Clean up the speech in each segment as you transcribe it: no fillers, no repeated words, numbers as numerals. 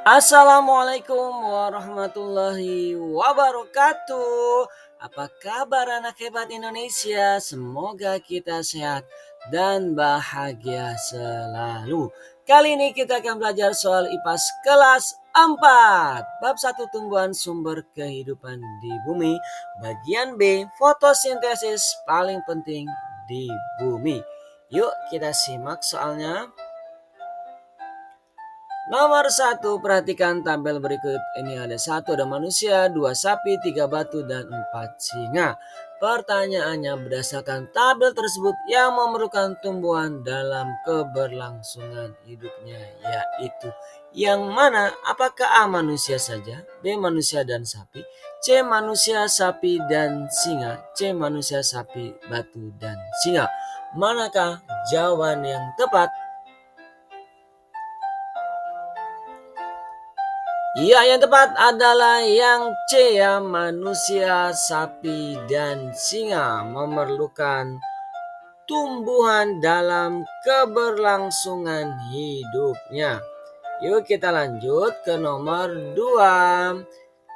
Assalamualaikum warahmatullahi wabarakatuh. Apa kabar anak hebat Indonesia? Semoga kita sehat dan bahagia selalu. Kali ini kita akan belajar soal IPAS kelas 4. Bab 1 tumbuhan sumber kehidupan di bumi. Bagian B, fotosintesis paling penting di bumi. Yuk kita simak soalnya. Nomor 1, perhatikan tabel berikut. Ini ada 1 ada manusia, 2 sapi, 3 batu, dan 4 singa. Pertanyaannya berdasarkan tabel tersebut yang memerlukan tumbuhan dalam keberlangsungan hidupnya, yaitu yang mana? Apakah A manusia saja, B manusia dan sapi, C manusia, sapi, dan singa, C manusia, sapi, batu, dan singa? Manakah jawaban yang tepat? Ya, yang tepat adalah yang C ya, manusia, sapi, dan singa memerlukan tumbuhan dalam keberlangsungan hidupnya. Yuk kita lanjut ke nomor 2.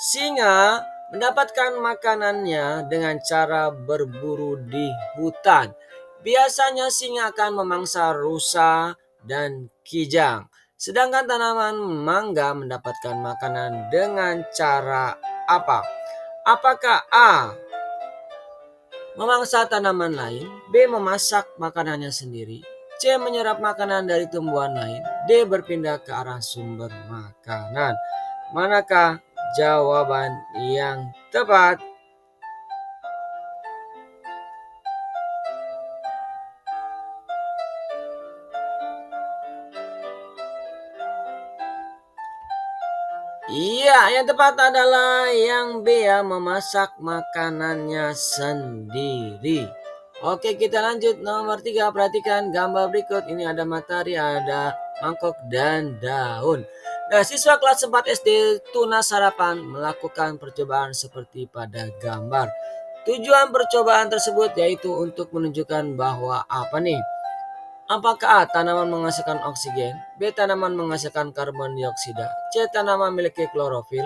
Singa mendapatkan makanannya dengan cara berburu di hutan. Biasanya singa akan memangsa rusa dan kijang. Sedangkan tanaman mangga mendapatkan makanan dengan cara apa? Apakah A memangsa tanaman lain, B memasak makanannya sendiri, C menyerap makanan dari tumbuhan lain, D berpindah ke arah sumber makanan? Manakah jawaban yang tepat? Iya, yang tepat adalah yang B ya, memasak makanannya sendiri. Oke, kita lanjut nomor 3. Perhatikan gambar berikut. Ini ada matahari, ada mangkok, dan daun. Nah, siswa kelas 4 SD Tunas Harapan melakukan percobaan seperti pada gambar. Tujuan percobaan tersebut yaitu untuk menunjukkan bahwa apa nih? Apakah A. Tanaman menghasilkan oksigen, B. Tanaman menghasilkan karbon dioksida, C. Tanaman memiliki klorofil,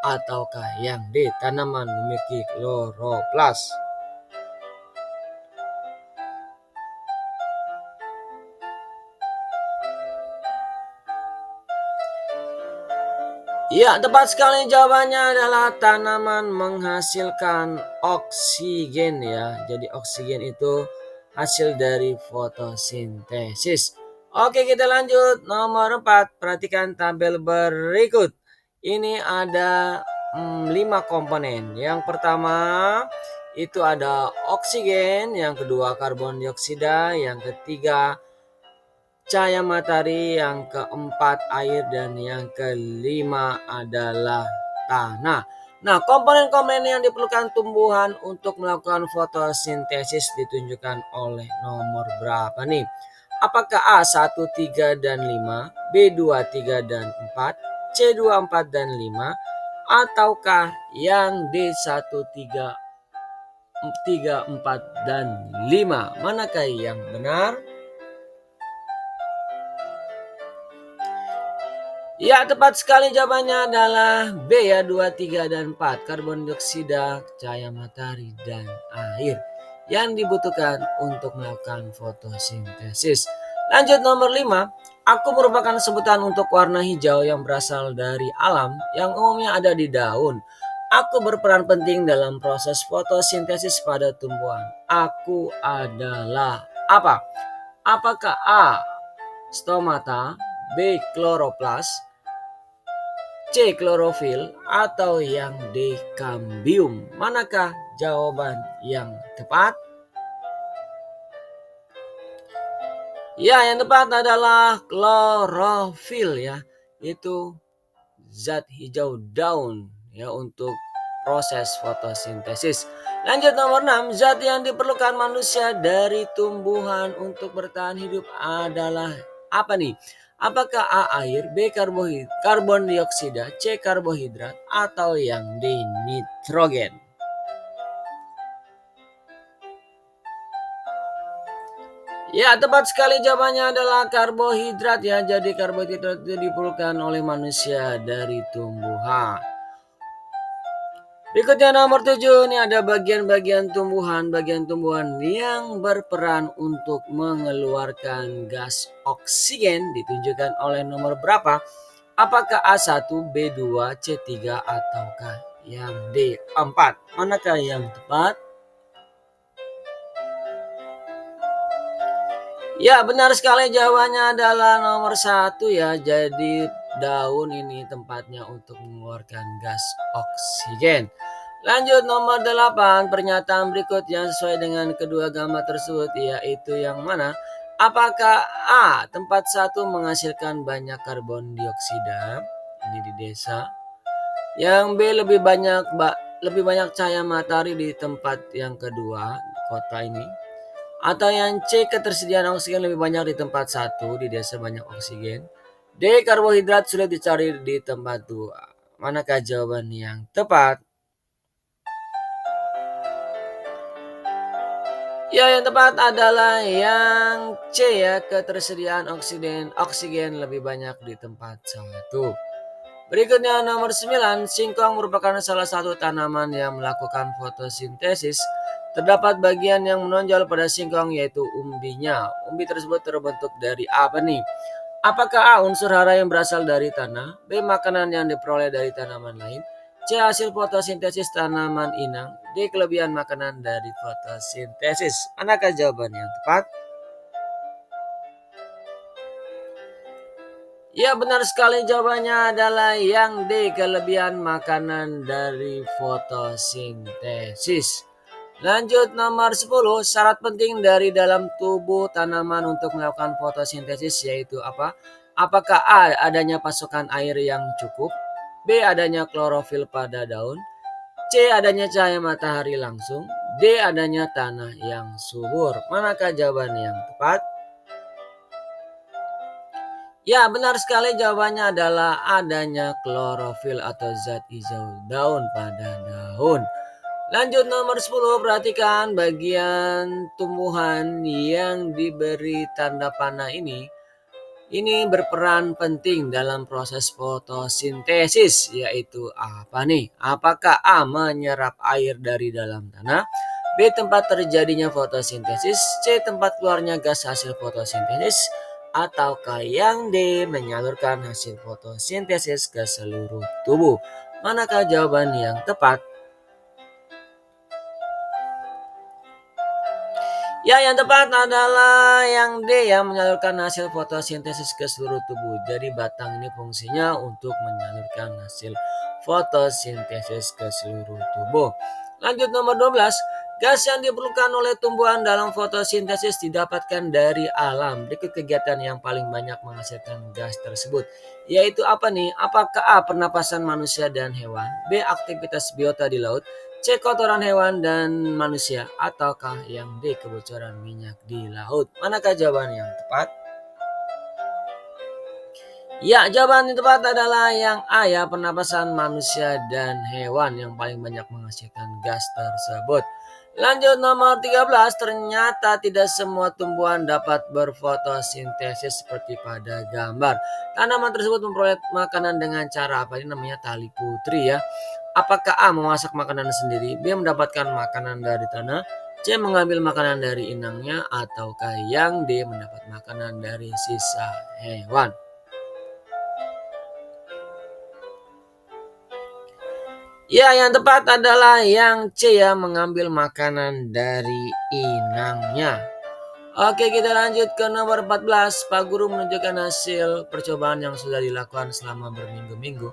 ataukah yang D. Tanaman memiliki kloroplas? Ya, tepat sekali, jawabannya adalah tanaman menghasilkan oksigen ya. Jadi oksigen itu hasil dari fotosintesis. Oke, kita lanjut. Nomor 4, perhatikan tabel berikut. Ini ada 5 komponen. Yang pertama itu ada oksigen, yang kedua karbon dioksida, yang ketiga cahaya matahari, yang keempat air, dan yang kelima adalah tanah. Nah, komponen-komponen yang diperlukan tumbuhan untuk melakukan fotosintesis ditunjukkan oleh nomor berapa nih? Apakah A 1, 3, dan 5, B 2, 3, dan 4, C 2, 4, dan 5, ataukah yang D 1, 3, 4, dan 5? Manakah yang benar? Ya, tepat sekali, jawabannya adalah B ya, 2, 3, dan 4. Karbon dioksida, cahaya matahari, dan air yang dibutuhkan untuk melakukan fotosintesis. Lanjut nomor 5. Aku merupakan sebutan untuk warna hijau yang berasal dari alam yang umumnya ada di daun. Aku berperan penting dalam proses fotosintesis pada tumbuhan. Aku adalah apa? Apakah A. Stomata, B. Kloroplas, C. Klorofil, atau yang D. Kambium? Manakah jawaban yang tepat? Ya, yang tepat adalah klorofil ya. Itu zat hijau daun ya untuk proses fotosintesis. Lanjut nomor 6, zat yang diperlukan manusia dari tumbuhan untuk bertahan hidup adalah apa nih? Apakah A air, B karbon dioksida, C karbohidrat, atau yang D nitrogen? Ya, tepat sekali jawabannya adalah karbohidrat ya. Jadi karbohidrat itu diperlukan oleh manusia dari tumbuhan. Berikutnya nomor 7, ini ada bagian-bagian tumbuhan. Bagian tumbuhan yang berperan untuk mengeluarkan gas oksigen ditunjukkan oleh nomor berapa? Apakah A1, B2, C3 ataukah yang D4? Manakah yang tepat? Ya, benar sekali jawabannya adalah nomor 1 ya. Jadi daun ini tempatnya untuk mengeluarkan gas oksigen. Lanjut nomor 8, pernyataan berikut yang sesuai dengan kedua gambar tersebut yaitu yang mana? Apakah A, tempat satu menghasilkan banyak karbon dioksida, ini di desa. Yang B, lebih banyak cahaya matahari di tempat yang kedua, kota ini. Atau yang C, ketersediaan oksigen lebih banyak di tempat satu, di desa banyak oksigen. D, karbohidrat sulit dicari di tempat dua. Manakah jawaban yang tepat? Ya, yang tepat adalah yang C ya, ketersediaan oksigen lebih banyak di tempat satu. Berikutnya nomor 9, singkong merupakan salah satu tanaman yang melakukan fotosintesis. Terdapat bagian yang menonjol pada singkong yaitu umbinya. Umbi tersebut terbentuk dari apa nih? Apakah A, unsur hara yang berasal dari tanah, B, makanan yang diperoleh dari tanaman lain, C, hasil fotosintesis tanaman inang, D, kelebihan makanan dari fotosintesis? Manakah jawaban yang tepat? Ya, benar sekali jawabannya adalah yang D, kelebihan makanan dari fotosintesis. Lanjut nomor 10, syarat penting dari dalam tubuh tanaman untuk melakukan fotosintesis yaitu apa? Apakah A, adanya pasokan air yang cukup, B, adanya klorofil pada daun, C, adanya cahaya matahari langsung, D, adanya tanah yang subur? Manakah jawaban yang tepat? Ya, benar sekali jawabannya adalah adanya klorofil atau zat hijau daun pada daun. Lanjut nomor 10, perhatikan bagian tumbuhan yang diberi tanda panah ini. Ini berperan penting dalam proses fotosintesis, yaitu apa nih? Apakah A, menyerap air dari dalam tanah, B, tempat terjadinya fotosintesis, C, tempat keluarnya gas hasil fotosintesis, ataukah yang D, menyalurkan hasil fotosintesis ke seluruh tubuh? Manakah jawaban yang tepat? Ya, yang tepat adalah yang D ya, menyalurkan hasil fotosintesis ke seluruh tubuh. Jadi batang ini fungsinya untuk menyalurkan hasil fotosintesis ke seluruh tubuh. Lanjut nomor 12, gas yang diperlukan oleh tumbuhan dalam fotosintesis didapatkan dari alam. Berikut kegiatan yang paling banyak menghasilkan gas tersebut. Yaitu apa nih? Apakah A, pernapasan manusia dan hewan, B, aktivitas biota di laut, C, kotoran hewan dan manusia, ataukah yang D, kebocoran minyak di laut? Manakah jawaban yang tepat? Ya, jawaban yang tepat adalah yang A ya, pernapasan manusia dan hewan yang paling banyak menghasilkan gas tersebut. Lanjut nomor 13, ternyata tidak semua tumbuhan dapat berfotosintesis seperti pada gambar. Tanaman tersebut memperoleh makanan dengan cara apa? Ini namanya tali putri ya. Apakah A, memasak makanan sendiri, B, mendapatkan makanan dari tanah, C, mengambil makanan dari inangnya, ataukah yang D, mendapat makanan dari sisa hewan? Ya, yang tepat adalah yang C ya, mengambil makanan dari inangnya. Oke, kita lanjut ke nomor 14. Pak Guru menunjukkan hasil percobaan yang sudah dilakukan selama berminggu-minggu.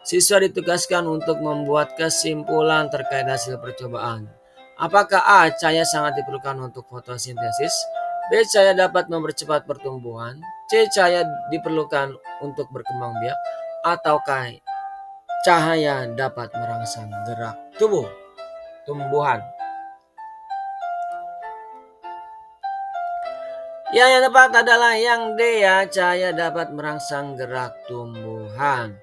Siswa ditugaskan untuk membuat kesimpulan terkait hasil percobaan. Apakah A, cahaya sangat diperlukan untuk fotosintesis? B, cahaya dapat mempercepat pertumbuhan? C, cahaya diperlukan untuk berkembang biak? Ataukah cahaya dapat merangsang gerak tubuh tumbuhan? Ya, yang tepat adalah yang D ya, cahaya dapat merangsang gerak tumbuhan.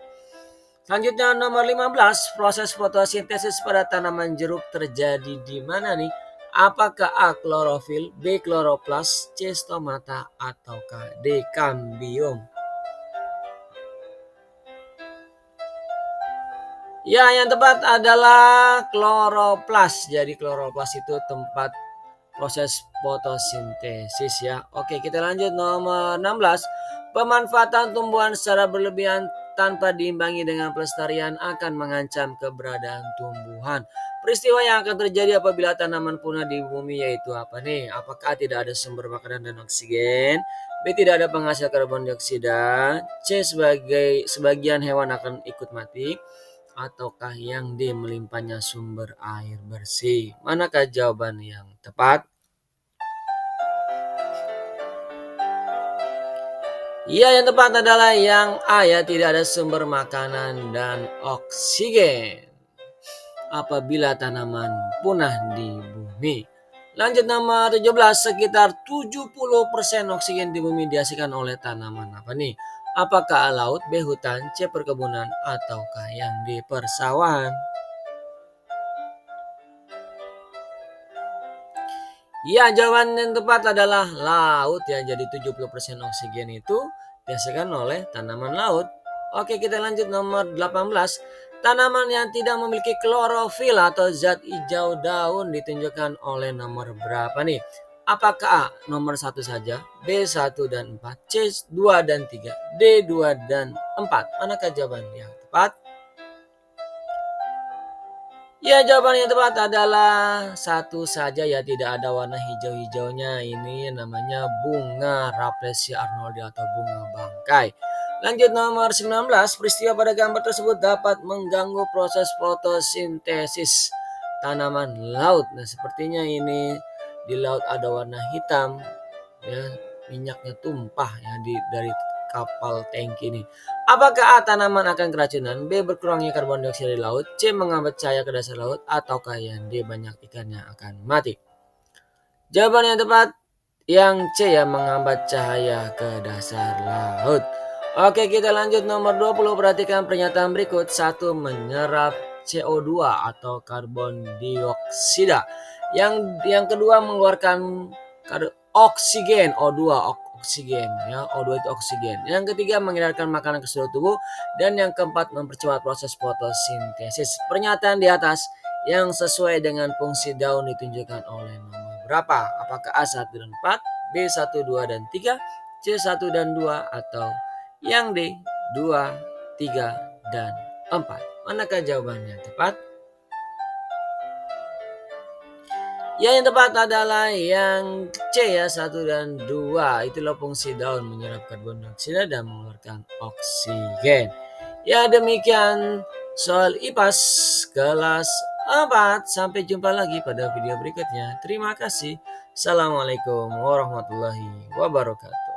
Selanjutnya nomor 15, proses fotosintesis pada tanaman jeruk terjadi di mana nih? Apakah A. klorofil, B. kloroplas, C. stomata, ataukah D. kambium? Ya, yang tepat adalah kloroplas. Jadi kloroplas itu tempat proses fotosintesis ya. Oke, kita lanjut nomor 16. Pemanfaatan tumbuhan secara berlebihan tanpa diimbangi dengan pelestarian akan mengancam keberadaan tumbuhan. Peristiwa yang akan terjadi apabila tanaman punah di bumi yaitu apa nih? Apakah tidak ada sumber makanan dan oksigen? B. Tidak ada penghasil karbon dioksida. C. Sebagian hewan akan ikut mati. Ataukah yang D. melimpahnya sumber air bersih? Manakah jawaban yang tepat? Ya, yang tepat adalah yang A ya, tidak ada sumber makanan dan oksigen apabila tanaman punah di bumi. Lanjut nomor 17, sekitar 70% oksigen di bumi dihasilkan oleh tanaman apa nih? Apakah A laut, B hutan, C perkebunan, ataukah yang di persawahan? Ya, jawaban yang tepat adalah laut ya. Jadi 70% oksigen itu dihasilkan oleh tanaman laut. Oke, kita lanjut nomor 18. Tanaman yang tidak memiliki klorofil atau zat hijau daun ditunjukkan oleh nomor berapa nih? Apakah A nomor 1 saja, B 1 dan 4, C 2 dan 3, D 2 dan 4? Manakah jawaban yang tepat? Ya, jawaban yang tepat adalah satu saja ya, tidak ada warna hijau-hijaunya. Ini namanya bunga Rafflesia arnoldi atau bunga bangkai. Lanjut nomor 19, peristiwa pada gambar tersebut dapat mengganggu proses fotosintesis tanaman laut. Nah, sepertinya ini di laut ada warna hitam ya, minyaknya tumpah ya dari kapal tangki ini. Apakah A. tanaman akan keracunan, B. berkurangnya karbon dioksida di laut, C. menghambat cahaya ke dasar laut, ataukah yang D. banyak ikannya akan mati? Jawaban yang tepat yang C ya, menghambat cahaya ke dasar laut. Oke, kita lanjut nomor 20. Perhatikan pernyataan berikut. 1. Menyerap CO2 atau karbon dioksida. Yang kedua mengeluarkan oksigen, O2, oksigen ya, O2 itu oksigen. Yang ketiga mengedarkan makanan ke seluruh tubuh, dan yang keempat mempercepat proses fotosintesis. Pernyataan di atas yang sesuai dengan fungsi daun ditunjukkan oleh nomor berapa? Apakah A 1 dan 4, B 1, 2 dan 3, C 1 dan 2, atau yang D 2, 3 dan 4? Manakah jawabannya tepat? Ya, yang tepat adalah yang C ya, 1 dan 2. Itulah fungsi daun, menyerap karbon dioksida dan mengeluarkan oksigen. Ya, demikian soal IPAS kelas 4. Sampai jumpa lagi pada video berikutnya. Terima kasih. Assalamualaikum warahmatullahi wabarakatuh.